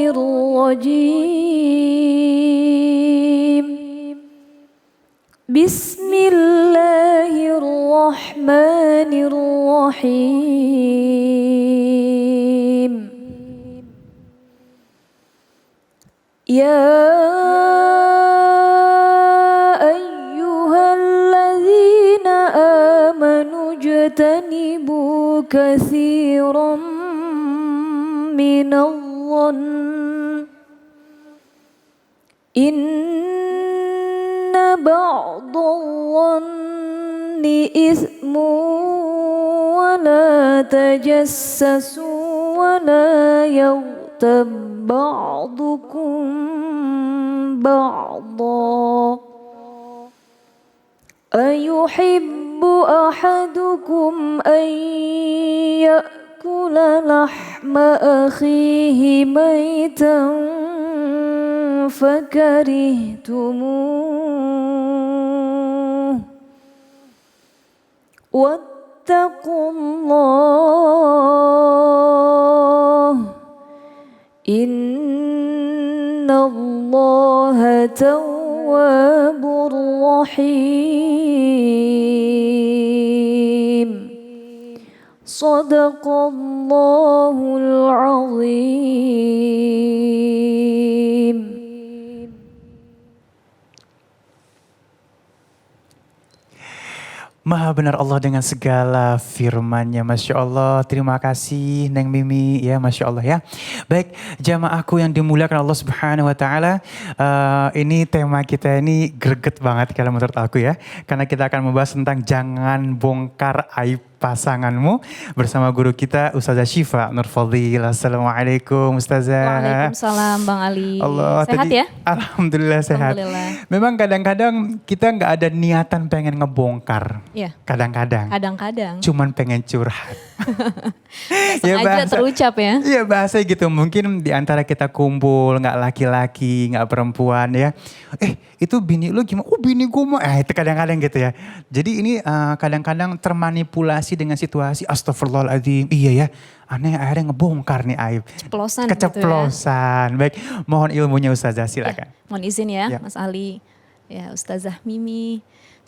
الرجيم بسم الله الرحمن الرحيم يا أيها الذين آمنوا اجتنبوا كثيرا من الظن إن بعض الظن إثم ولا تجسسوا ولا يغتب بعضكم بعضا أيحب أحدكم أن يأكل لحم أخيه ميتا فكرهتموه واتقوا الله إن الله تواب رحيم صدق الله العظيم. Maha benar Allah dengan segala firman-Nya. Masya Allah, terima kasih Neng Mimi ya, Masya Allah ya. Baik, jamaahku yang dimuliakan Allah Subhanahu Wa Taala, ini tema kita ini greget banget kalau menurut aku ya. Karena kita akan membahas tentang jangan bongkar aib pasanganmu bersama guru kita Ustazah Syifa Nurfadhil. Assalamualaikum Ustazah. Waalaikumsalam Bang Ali. Allah, sehat tadi, ya? Alhamdulillah sehat. Alhamdulillah. Memang kadang-kadang kita nggak ada niatan pengen ngebongkar. Iya. Kadang-kadang. Cuman pengen curhat. Ya bahasa, terucap ya. Iya bahasa gitu. Mungkin di antara kita kumpul nggak laki-laki, nggak perempuan ya. Itu bini lu gimana? Oh bini gue mau. Itu kadang-kadang gitu ya. Jadi ini kadang-kadang termanipulasi dengan situasi. Astagfirullahaladzim. Iya ya. Aneh akhirnya ngebongkar nih aib. Keceplosan. Gitu ya. Baik, mohon ilmunya Ustazah silakan. Ya, mohon izin ya, Mas Ali. Ya Ustazah Mimi.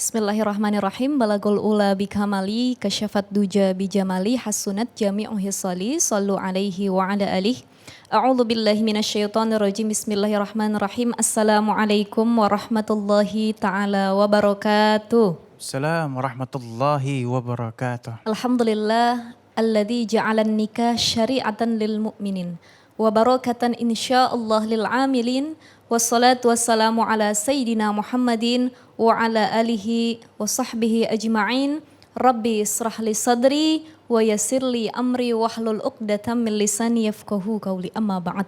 Bismillahirrahmanirrahim. Balagul ula bikamali kasyafat duja bijamali hasunat jami'u hisali sallu alaihi wa ala alihi. A'udzu billahi minasyaitonir rajim. Bismillahirrahmanirrahim. Assalamualaikum warahmatullahi taala wabarakatuh. Assalamualaikum warahmatullahi wabarakatuh. Alhamdulillah alladzi ja'alan nikah syari'atan lil mu'minin wa barakatan insyaallah lil amilin. Wassalatu wassalamu ala sayyidina Muhammadin wa ala alihi wa sahbihi ajma'in. Rabbi israh li sadri wa yassir li amri wahlul 'uqdatam min lisani yafqahu qawli, amma ba'd.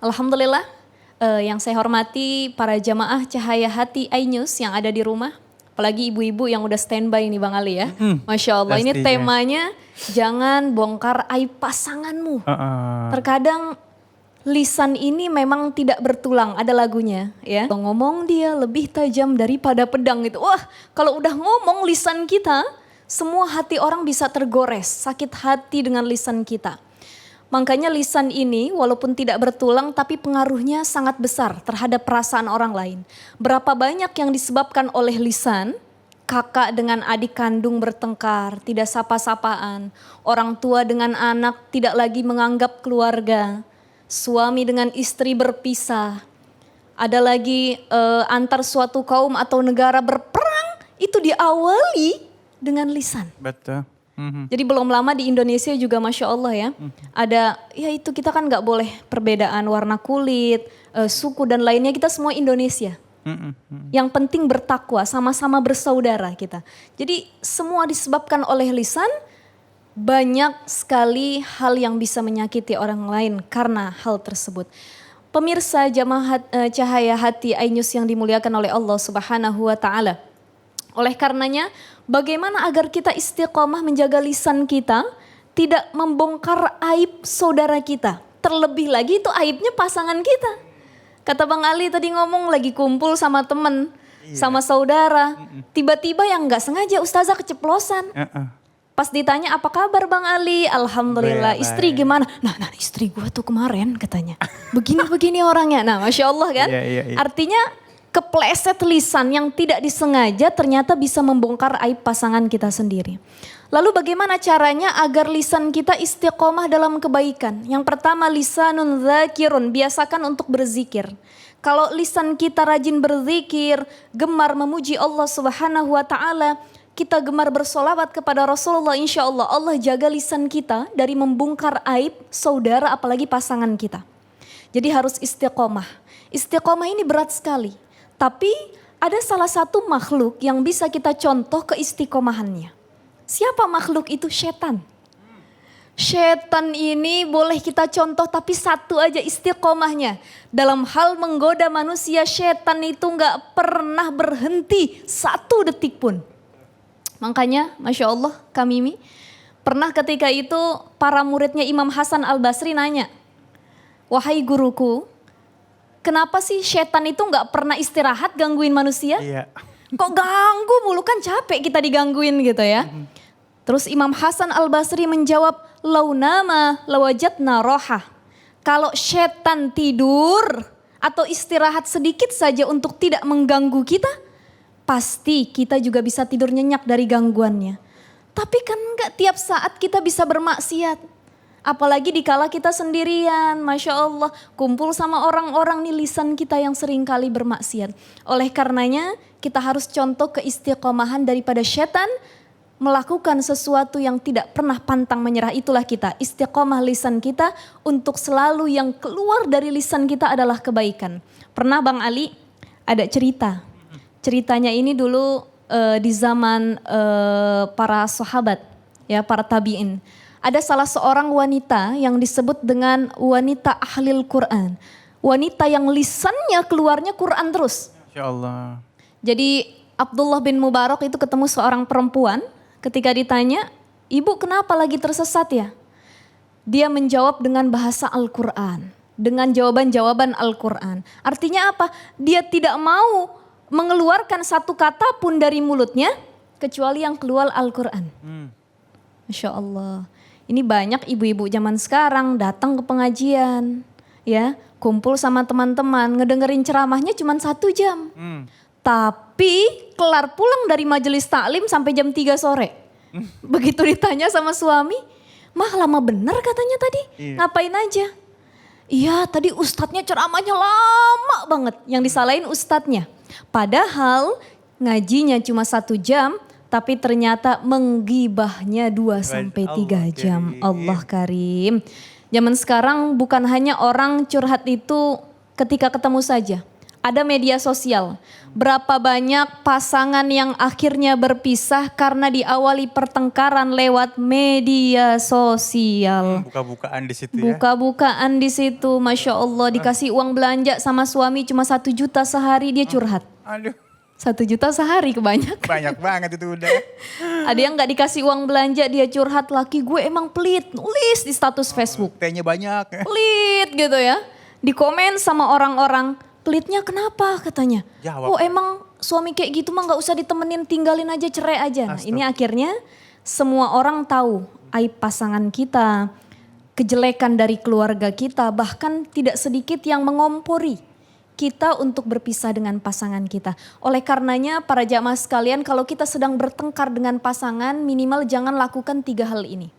Alhamdulillah, yang saya hormati para jamaah Cahaya Hati iNews yang ada di rumah. Apalagi ibu-ibu yang udah standby nih Bang Ali ya. Masya Allah, pastinya. Ini temanya jangan bongkar aib pasanganmu. Terkadang lisan ini memang tidak bertulang, ada lagunya ya. Kalau ngomong dia lebih tajam daripada pedang gitu. Wah, kalau udah ngomong lisan kita, semua hati orang bisa tergores, sakit hati dengan lisan kita. Makanya lisan ini walaupun tidak bertulang tapi pengaruhnya sangat besar terhadap perasaan orang lain. Berapa banyak yang disebabkan oleh lisan, kakak dengan adik kandung bertengkar, tidak sapa-sapaan. Orang tua dengan anak tidak lagi menganggap keluarga. Suami dengan istri berpisah. Ada lagi antar suatu kaum atau negara berperang, itu diawali dengan lisan. Betul. Jadi belum lama di Indonesia juga Masya Allah ya. Ada, ya itu kita kan gak boleh perbedaan warna kulit, suku dan lainnya, kita semua Indonesia. Yang penting bertakwa, sama-sama bersaudara kita. Jadi semua disebabkan oleh lisan, banyak sekali hal yang bisa menyakiti orang lain karena hal tersebut. Pemirsa jamaah Cahaya Hati iNews yang dimuliakan oleh Allah Subhanahu wa Ta'ala. Oleh karenanya, bagaimana agar kita istiqomah menjaga lisan kita, tidak membongkar aib saudara kita. Terlebih lagi itu aibnya pasangan kita. Kata Bang Ali tadi ngomong lagi kumpul sama temen, sama saudara. Tiba-tiba yang gak sengaja Ustazah keceplosan. Pas ditanya apa kabar Bang Ali? Alhamdulillah. Baik. Istri gimana? Nah istri gue tuh kemarin katanya. Begini-begini orangnya. Nah Masya Allah kan. Iya. Artinya kepleset lisan yang tidak disengaja ternyata bisa membongkar aib pasangan kita sendiri. Lalu bagaimana caranya agar lisan kita istiqomah dalam kebaikan? Yang pertama lisanun dzakirun, biasakan untuk berzikir. Kalau lisan kita rajin berzikir, gemar memuji Allah Subhanahu wa taala, kita gemar bersolawat kepada Rasulullah, insya Allah Allah jaga lisan kita dari membongkar aib saudara apalagi pasangan kita. Jadi harus istiqomah. Istiqomah ini berat sekali. Tapi ada salah satu makhluk yang bisa kita contoh keistiqomahannya. Siapa makhluk itu? Setan. Setan ini boleh kita contoh tapi satu aja istiqomahnya. Dalam hal menggoda manusia, setan itu gak pernah berhenti 1 detik pun. Makanya Masya Allah Kak Mimi, pernah ketika itu para muridnya Imam Hasan Al-Basri nanya, wahai guruku, kenapa sih setan itu gak pernah istirahat gangguin manusia? Iya. Kok ganggu mulu, kan capek kita digangguin gitu ya. Terus Imam Hasan Al-Basri menjawab, launama lawajatna rohah. Kalau setan tidur atau istirahat sedikit saja untuk tidak mengganggu kita, pasti kita juga bisa tidur nyenyak dari gangguannya. Tapi kan enggak tiap saat kita bisa bermaksiat. Apalagi dikala kita sendirian, Masya Allah, kumpul sama orang-orang nih lisan kita yang sering kali bermaksiat. Oleh karenanya kita harus contoh keistiqomahan daripada setan, melakukan sesuatu yang tidak pernah pantang menyerah. Itulah kita, istiqomah lisan kita untuk selalu yang keluar dari lisan kita adalah kebaikan. Pernah Bang Ali ada cerita. Ceritanya ini dulu di zaman para sahabat, ya para tabi'in. Ada salah seorang wanita yang disebut dengan wanita ahlil Quran. Wanita yang lisannya keluarnya Quran terus. Masya Allah. Jadi Abdullah bin Mubarak itu ketemu seorang perempuan. Ketika ditanya, ibu kenapa lagi tersesat ya? Dia menjawab dengan bahasa Al-Quran. Dengan jawaban-jawaban Al-Quran. Artinya apa? Dia tidak mau mengeluarkan satu kata pun dari mulutnya kecuali yang keluar Al-Quran. Masya Allah. Ini banyak ibu-ibu zaman sekarang datang ke pengajian, ya, kumpul sama teman-teman, ngedengerin ceramahnya cuma 1 jam. Tapi kelar pulang dari majelis taklim sampai jam 3 sore. Begitu ditanya sama suami, mah lama bener katanya tadi, ngapain aja? Iya tadi ustadznya ceramahnya lama banget, yang disalahin ustadznya. Padahal ngajinya cuma 1 jam, tapi ternyata menggibahnya 2 sampai 3 jam. Allah Karim. Zaman sekarang bukan hanya orang curhat itu ketika ketemu saja. Ada media sosial. Berapa banyak pasangan yang akhirnya berpisah karena diawali pertengkaran lewat media sosial. Buka-bukaan di situ ya. Buka-bukaan di situ, Masya Allah. Dikasih uang belanja sama suami cuma 1 juta sehari, dia curhat. Aduh. 1 juta sehari kebanyakan. Banyak banget itu udah. Ada yang gak dikasih uang belanja, dia curhat, laki gue emang pelit. Nulis di status Facebook. T-nya banyak. Pelit gitu ya. Di komen sama orang-orang, pelitnya kenapa katanya. Jawab. Oh emang suami kayak gitu mah gak usah ditemenin, tinggalin aja, cerai aja. Nah ini akhirnya semua orang tahu aib pasangan kita, kejelekan dari keluarga kita, bahkan tidak sedikit yang mengompori kita untuk berpisah dengan pasangan kita. Oleh karenanya para jamaah sekalian, kalau kita sedang bertengkar dengan pasangan, minimal jangan lakukan 3 hal ini.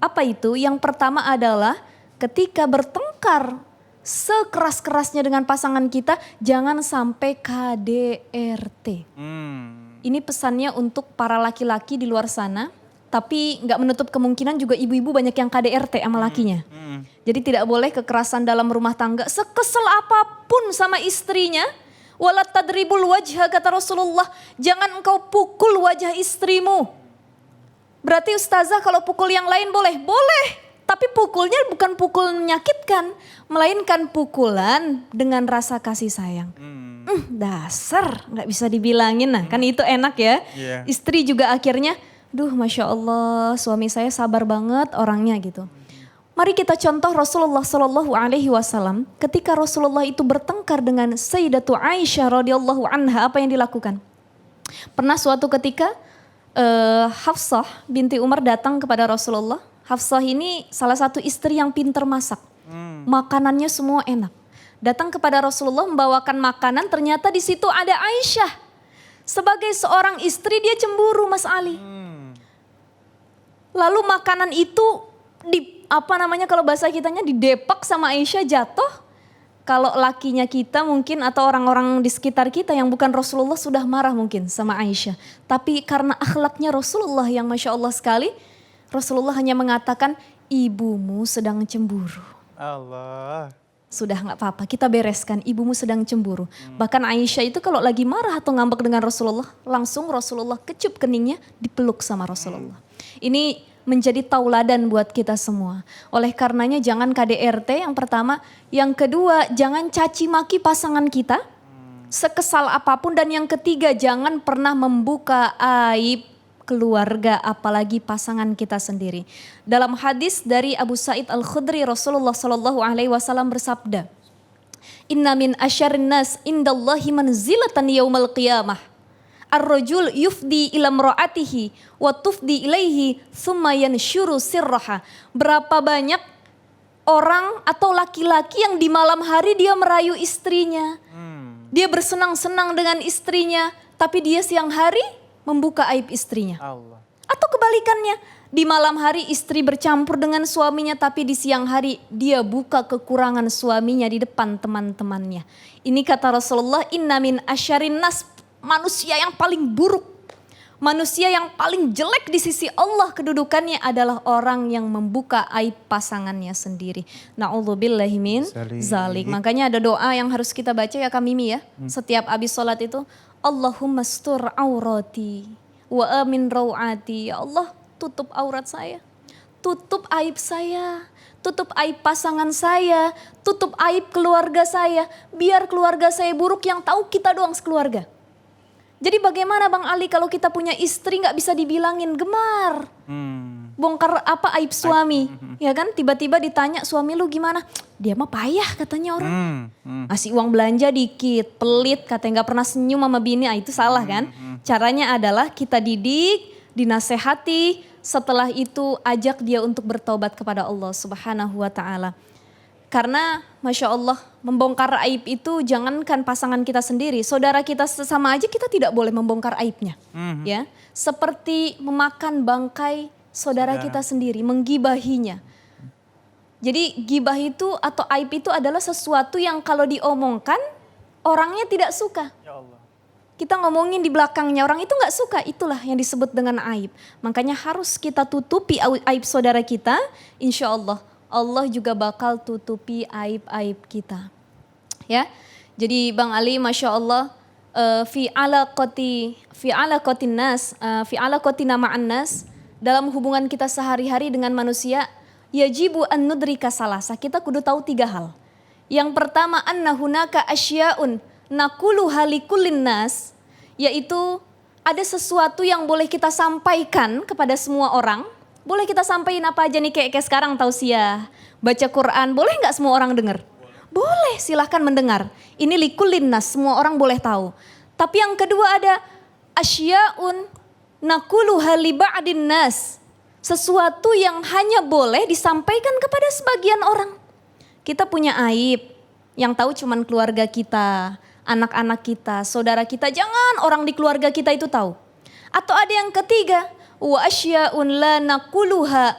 Apa itu? Yang pertama adalah ketika bertengkar sekeras-kerasnya dengan pasangan kita, jangan sampai KDRT. Ini pesannya untuk para laki-laki di luar sana, tapi nggak menutup kemungkinan juga ibu-ibu banyak yang KDRT sama lakinya. Jadi tidak boleh kekerasan dalam rumah tangga, sekesel apapun sama istrinya. Wala tadribul wajha, kata Rasulullah, jangan engkau pukul wajah istrimu. Berarti ustazah kalau pukul yang lain boleh? Boleh. Tapi pukulnya bukan pukul menyakitkan, melainkan pukulan dengan rasa kasih sayang. Dasar, nggak bisa dibilangin. Nah kan itu enak ya. Istri juga akhirnya, duh Masya Allah suami saya sabar banget orangnya gitu. Mari kita contoh Rasulullah Shallallahu Alaihi Wasallam. Ketika Rasulullah itu bertengkar dengan Sayyidatu Aisyah radhiyallahu anha, apa yang dilakukan? Pernah suatu ketika Hafsah binti Umar datang kepada Rasulullah. Hafsah ini salah satu istri yang pinter masak. Makanannya semua enak. Datang kepada Rasulullah membawakan makanan, ternyata di situ ada Aisyah. Sebagai seorang istri dia cemburu, Mas Ali. Lalu makanan itu kalau bahasa kitanya didepak sama Aisyah, jatuh. Kalau lakinya kita mungkin atau orang-orang di sekitar kita yang bukan Rasulullah sudah marah mungkin sama Aisyah. Tapi karena akhlaknya Rasulullah yang Masya Allah sekali, Rasulullah hanya mengatakan, ibumu sedang cemburu. Allah. Sudah gak apa-apa, kita bereskan, ibumu sedang cemburu. Bahkan Aisyah itu kalau lagi marah atau ngambek dengan Rasulullah, langsung Rasulullah kecup keningnya, dipeluk sama Rasulullah. Ini menjadi tauladan buat kita semua. Oleh karenanya jangan KDRT yang pertama. Yang kedua, jangan caci maki pasangan kita. Sekesal apapun. Dan yang ketiga, jangan pernah membuka aib keluarga, apalagi pasangan kita sendiri. Dalam hadis dari Abu Sa'id Al-Khudri, Rasulullah SAW bersabda, Inna min asyarin nas indallahi manzilatan yaumal qiyamah. Ar-rajul yufdi ila mra'atihi wa tufdi ilaihi thumma yanshuru sirraha. Berapa banyak orang atau laki-laki yang di malam hari dia merayu istrinya. Dia bersenang-senang dengan istrinya, tapi dia siang hari membuka aib istrinya. Allah. Atau kebalikannya, di malam hari istri bercampur dengan suaminya, tapi di siang hari dia buka kekurangan suaminya di depan teman-temannya. Ini kata Rasulullah, inna min asyarin nas, manusia yang paling buruk, manusia yang paling jelek di sisi Allah kedudukannya adalah orang yang membuka aib pasangannya sendiri. Na'udzubillahi min zalik. Makanya ada doa yang harus kita baca ya Kak Mimi ya. Setiap habis sholat itu, Allahumma stur aurati wa amin rawati. Ya Allah, tutup aurat saya, tutup aib saya, tutup aib pasangan saya, tutup aib keluarga saya. Biar keluarga saya buruk, yang tahu kita doang sekeluarga. Jadi bagaimana Bang Ali kalau kita punya istri gak bisa dibilangin gemar. Bongkar apa aib suami. Ya kan tiba-tiba ditanya suami lu gimana. Dia mah payah katanya orang. Ngasih uang belanja dikit, pelit, katanya gak pernah senyum sama bini. Itu salah kan. Caranya adalah kita didik, dinasehati. Setelah itu ajak dia untuk bertobat kepada Allah Subhanahu wa ta'ala. Karena Masya Allah membongkar aib itu jangankan pasangan kita sendiri. Saudara kita sesama aja kita tidak boleh membongkar aibnya. Ya, seperti memakan bangkai saudara kita sendiri, menggibahinya. Jadi gibah itu atau aib itu adalah sesuatu yang kalau diomongkan orangnya tidak suka. Ya Allah. Kita ngomongin di belakangnya, orang itu gak suka, itulah yang disebut dengan aib. Makanya harus kita tutupi aib saudara kita, insya Allah. Allah juga bakal tutupi aib-aib kita. Ya, jadi Bang Ali, Masya Allah, fi alaqatina ma'an nas, dalam hubungan kita sehari-hari dengan manusia, yajibu an nudrika salasa, kita kudu tahu 3 hal. Yang pertama, anna hunaka asya'un naquluha likullin nas, yaitu ada sesuatu yang boleh kita sampaikan kepada semua orang. Boleh kita sampaikan apa aja nih kayak sekarang tausiah, baca Quran, boleh nggak semua orang dengar? Boleh, silahkan mendengar. Ini likulin nas, semua orang boleh tahu. Tapi yang kedua ada asya'un naquluha li ba'din nas. Sesuatu yang hanya boleh disampaikan kepada sebagian orang. Kita punya aib, yang tahu cuman keluarga kita, anak-anak kita, saudara kita, jangan orang di keluarga kita itu tahu. Atau ada yang ketiga, wa asya'un la naquluha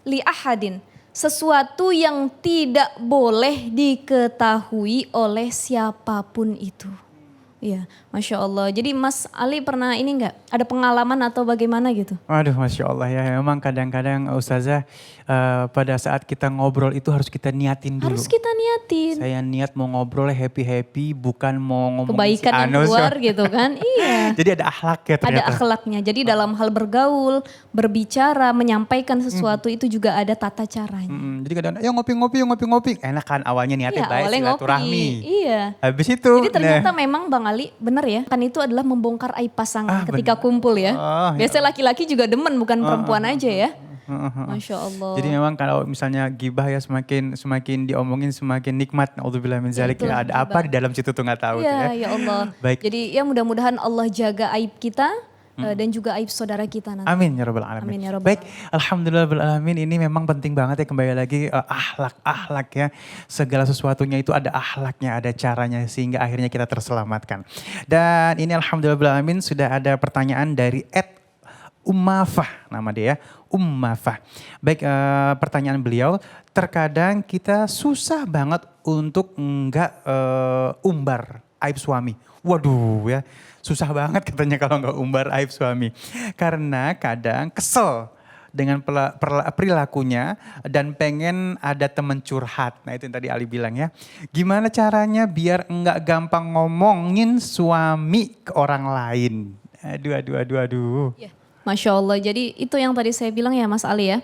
li ahadin. Sesuatu yang tidak boleh diketahui oleh siapapun itu. Ya, Masya Allah. Jadi Mas Ali pernah ini enggak? Ada pengalaman atau bagaimana gitu? Waduh, Masya Allah ya. Memang kadang-kadang Ustazah pada saat kita ngobrol itu harus kita niatin dulu. Harus kita niatin. Saya niat mau ngobrol happy-happy, bukan mau ngomong kebaikan si yang keluar gitu kan. Iya. Jadi ada akhlak ya ternyata. Ada akhlaknya. Jadi dalam hal bergaul, berbicara, menyampaikan sesuatu itu juga ada tata caranya. Jadi kadang ya ngopi-ngopi. Enak kan awalnya niatnya Iya, baik, awalnya silaturahmi. Iya. Habis itu. Jadi ternyata memang Bang Ali benar ya. Kan itu adalah membongkar aib pasangan ketika kumpul ya. Biasanya laki-laki juga demen bukan perempuan aja ya. Masya Allah. Jadi memang kalau misalnya gibah ya semakin diomongin semakin nikmat. Naudzubillah min zalik. Ya, ada apa di dalam situ tuh nggak tahu. Ya, ya Allah. Baik. Jadi ya mudah-mudahan Allah jaga aib kita. dan juga aib saudara kita nanti. Amin ya rabbal alamin. Amin ya rabbal Baik, alhamdulillah rabbil alamin, ini memang penting banget ya, kembali lagi akhlak ya. Segala sesuatunya itu ada akhlaknya, ada caranya sehingga akhirnya kita terselamatkan. Dan ini alhamdulillah rabbil alamin sudah ada pertanyaan dari Ummafah, nama dia ya, Ummafah. Baik, pertanyaan beliau, terkadang kita susah banget untuk enggak umbar aib suami. Waduh ya, susah banget katanya kalau enggak umbar aib suami. Karena kadang kesel dengan perilakunya dan pengen ada teman curhat. Nah itu yang tadi Ali bilang ya. Gimana caranya biar enggak gampang ngomongin suami ke orang lain? Aduh. Ya. Masya Allah, jadi itu yang tadi saya bilang ya Mas Ali ya.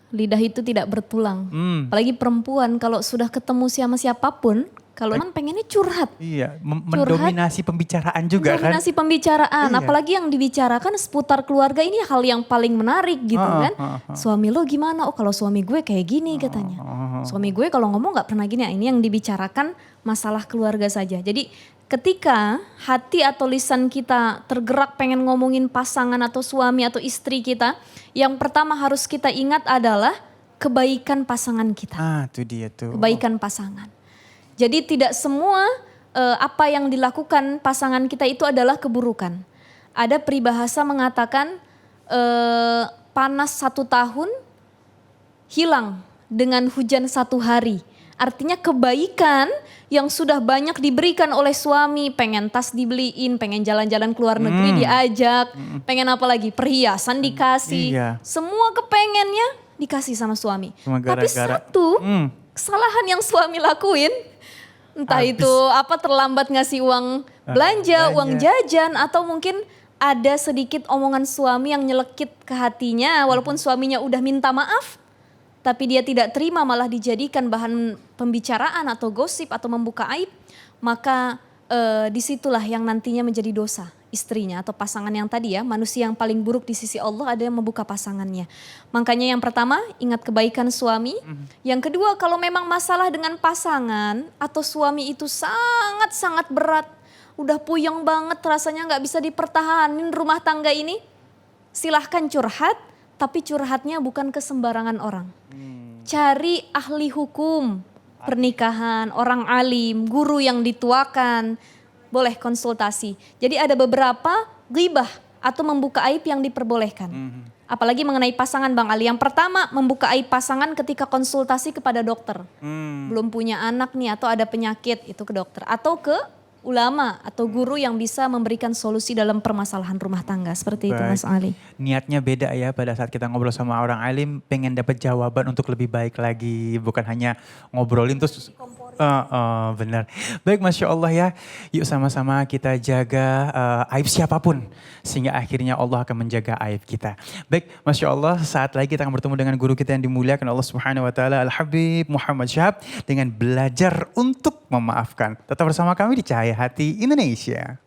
Lidah itu tidak bertulang. Apalagi perempuan kalau sudah ketemu sama siapapun, kalau memang pengennya curhat. Iya, mendominasi pembicaraan juga kan. Mendominasi pembicaraan, Iya. apalagi yang dibicarakan seputar keluarga ini hal yang paling menarik gitu kan. Suami lo gimana? Oh kalau suami gue kayak gini katanya. Suami gue kalau ngomong gak pernah gini. Ini yang dibicarakan masalah keluarga saja. Jadi ketika hati atau lisan kita tergerak pengen ngomongin pasangan atau suami atau istri kita, yang pertama harus kita ingat adalah kebaikan pasangan kita. Itu dia tuh. Kebaikan pasangan. Jadi tidak semua apa yang dilakukan pasangan kita itu adalah keburukan. Ada peribahasa mengatakan panas 1 tahun hilang dengan hujan 1 hari. Artinya kebaikan yang sudah banyak diberikan oleh suami, pengen tas dibeliin, pengen jalan-jalan ke luar negeri diajak, pengen apa lagi, perhiasan dikasih, semua kepengennya dikasih sama suami. Tapi satu kesalahan yang suami lakuin, entah itu apa terlambat ngasih uang belanja, uang jajan, atau mungkin ada sedikit omongan suami yang nyelekit ke hatinya, walaupun suaminya udah minta maaf, tapi dia tidak terima malah dijadikan bahan pembicaraan atau gosip atau membuka aib, maka disitulah yang nantinya menjadi dosa istrinya atau pasangan yang tadi ya, manusia yang paling buruk di sisi Allah ada yang membuka pasangannya. Makanya yang pertama ingat kebaikan suami, yang kedua kalau memang masalah dengan pasangan atau suami itu sangat-sangat berat, udah puyeng banget rasanya gak bisa dipertahanin rumah tangga ini, silahkan curhat, tapi curhatnya bukan ke sembarangan orang. Cari ahli hukum pernikahan, orang alim, guru yang dituakan, boleh konsultasi. Jadi ada beberapa ghibah atau membuka aib yang diperbolehkan. Apalagi mengenai pasangan Bang Ali. Yang pertama membuka aib pasangan ketika konsultasi kepada dokter. Belum punya anak nih atau ada penyakit, itu ke dokter. Atau ke ulama atau guru yang bisa memberikan solusi dalam permasalahan rumah tangga. Seperti itu Mas Ali. Niatnya beda ya pada saat kita ngobrol sama orang alim, pengen dapat jawaban untuk lebih baik lagi. Bukan hanya ngobrolin terus benar. Baik, Masya Allah ya. Yuk sama-sama kita jaga aib siapapun. Sehingga akhirnya Allah akan menjaga aib kita. Baik, Masya Allah, saat lagi kita akan bertemu dengan guru kita yang dimuliakan Allah Subhanahu Wa Taala, Al-Habib Muhammad Syahab, dengan belajar untuk memaafkan. Tetap bersama kami di Cahaya Hati Indonesia.